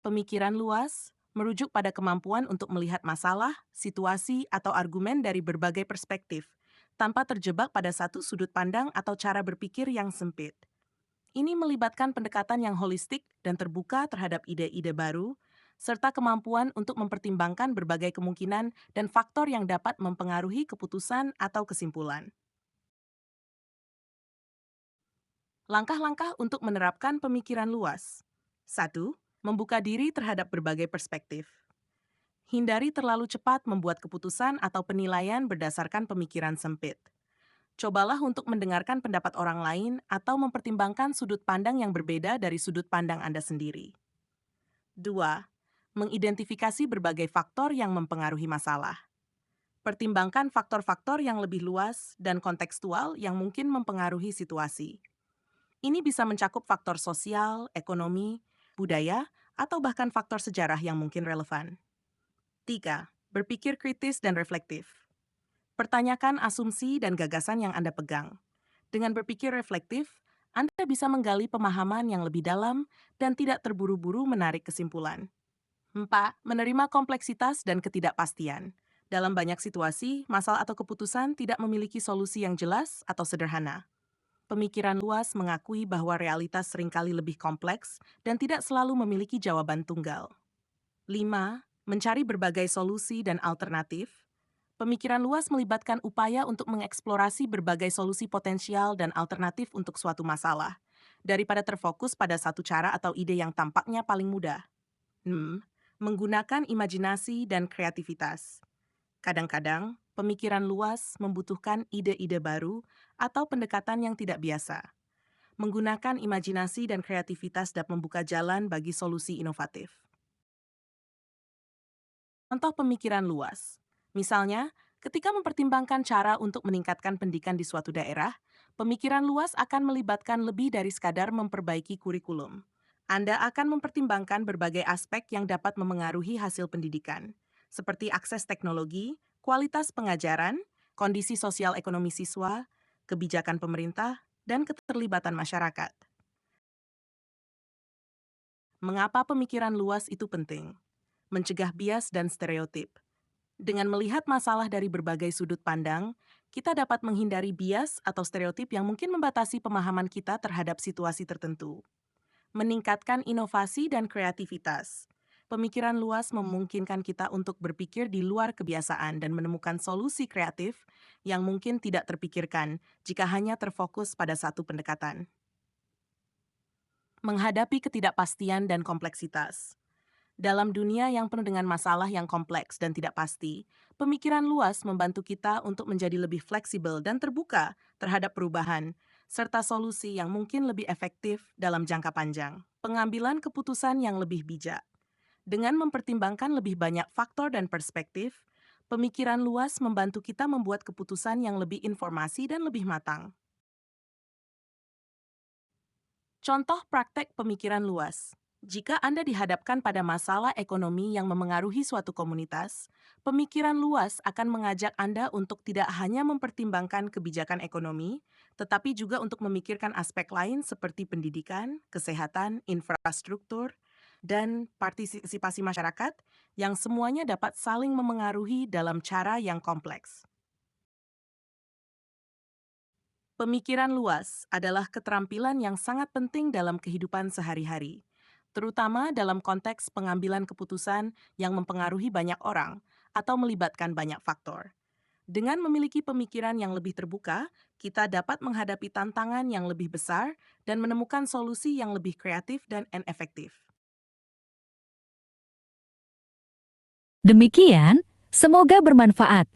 Pemikiran luas merujuk pada kemampuan untuk melihat masalah, situasi, atau argumen dari berbagai perspektif, tanpa terjebak pada satu sudut pandang atau cara berpikir yang sempit. Ini melibatkan pendekatan yang holistik dan terbuka terhadap ide-ide baru, serta kemampuan untuk mempertimbangkan berbagai kemungkinan dan faktor yang dapat mempengaruhi keputusan atau kesimpulan. Langkah-langkah untuk menerapkan pemikiran luas. 1. Membuka diri terhadap berbagai perspektif. Hindari terlalu cepat membuat keputusan atau penilaian berdasarkan pemikiran sempit. Cobalah untuk mendengarkan pendapat orang lain atau mempertimbangkan sudut pandang yang berbeda dari sudut pandang Anda sendiri. 2. Mengidentifikasi berbagai faktor yang mempengaruhi masalah. Pertimbangkan faktor-faktor yang lebih luas dan kontekstual yang mungkin mempengaruhi situasi. Ini bisa mencakup faktor sosial, ekonomi, budaya, atau bahkan faktor sejarah yang mungkin relevan. 3. Berpikir kritis dan reflektif. Pertanyakan asumsi dan gagasan yang Anda pegang. Dengan berpikir reflektif, Anda bisa menggali pemahaman yang lebih dalam dan tidak terburu-buru menarik kesimpulan. 4. Menerima kompleksitas dan ketidakpastian. Dalam banyak situasi, masalah atau keputusan tidak memiliki solusi yang jelas atau sederhana. Pemikiran luas mengakui bahwa realitas seringkali lebih kompleks dan tidak selalu memiliki jawaban tunggal. 5. Mencari berbagai solusi dan alternatif. Pemikiran luas melibatkan upaya untuk mengeksplorasi berbagai solusi potensial dan alternatif untuk suatu masalah, daripada terfokus pada satu cara atau ide yang tampaknya paling mudah. 6. Menggunakan imajinasi dan kreativitas. Kadang-kadang, pemikiran luas membutuhkan ide-ide baru atau pendekatan yang tidak biasa. Menggunakan imajinasi dan kreativitas dapat membuka jalan bagi solusi inovatif. Contoh pemikiran luas. Misalnya, ketika mempertimbangkan cara untuk meningkatkan pendidikan di suatu daerah, pemikiran luas akan melibatkan lebih dari sekadar memperbaiki kurikulum. Anda akan mempertimbangkan berbagai aspek yang dapat memengaruhi hasil pendidikan, seperti akses teknologi, kualitas pengajaran, kondisi sosial ekonomi siswa, kebijakan pemerintah, dan keterlibatan masyarakat. Mengapa pemikiran luas itu penting? Mencegah bias dan stereotip. Dengan melihat masalah dari berbagai sudut pandang, kita dapat menghindari bias atau stereotip yang mungkin membatasi pemahaman kita terhadap situasi tertentu. Meningkatkan inovasi dan kreativitas. Pemikiran luas memungkinkan kita untuk berpikir di luar kebiasaan dan menemukan solusi kreatif yang mungkin tidak terpikirkan jika hanya terfokus pada satu pendekatan. Menghadapi ketidakpastian dan kompleksitas. Dalam dunia yang penuh dengan masalah yang kompleks dan tidak pasti, pemikiran luas membantu kita untuk menjadi lebih fleksibel dan terbuka terhadap perubahan, serta solusi yang mungkin lebih efektif dalam jangka panjang. Pengambilan keputusan yang lebih bijak. Dengan mempertimbangkan lebih banyak faktor dan perspektif, pemikiran luas membantu kita membuat keputusan yang lebih informasi dan lebih matang. Contoh praktek pemikiran luas. Jika Anda dihadapkan pada masalah ekonomi yang memengaruhi suatu komunitas, pemikiran luas akan mengajak Anda untuk tidak hanya mempertimbangkan kebijakan ekonomi, tetapi juga untuk memikirkan aspek lain seperti pendidikan, kesehatan, infrastruktur, dan partisipasi masyarakat yang semuanya dapat saling memengaruhi dalam cara yang kompleks. Pemikiran luas adalah keterampilan yang sangat penting dalam kehidupan sehari-hari, terutama dalam konteks pengambilan keputusan yang mempengaruhi banyak orang atau melibatkan banyak faktor. Dengan memiliki pemikiran yang lebih terbuka, kita dapat menghadapi tantangan yang lebih besar dan menemukan solusi yang lebih kreatif dan efektif. Demikian, semoga bermanfaat.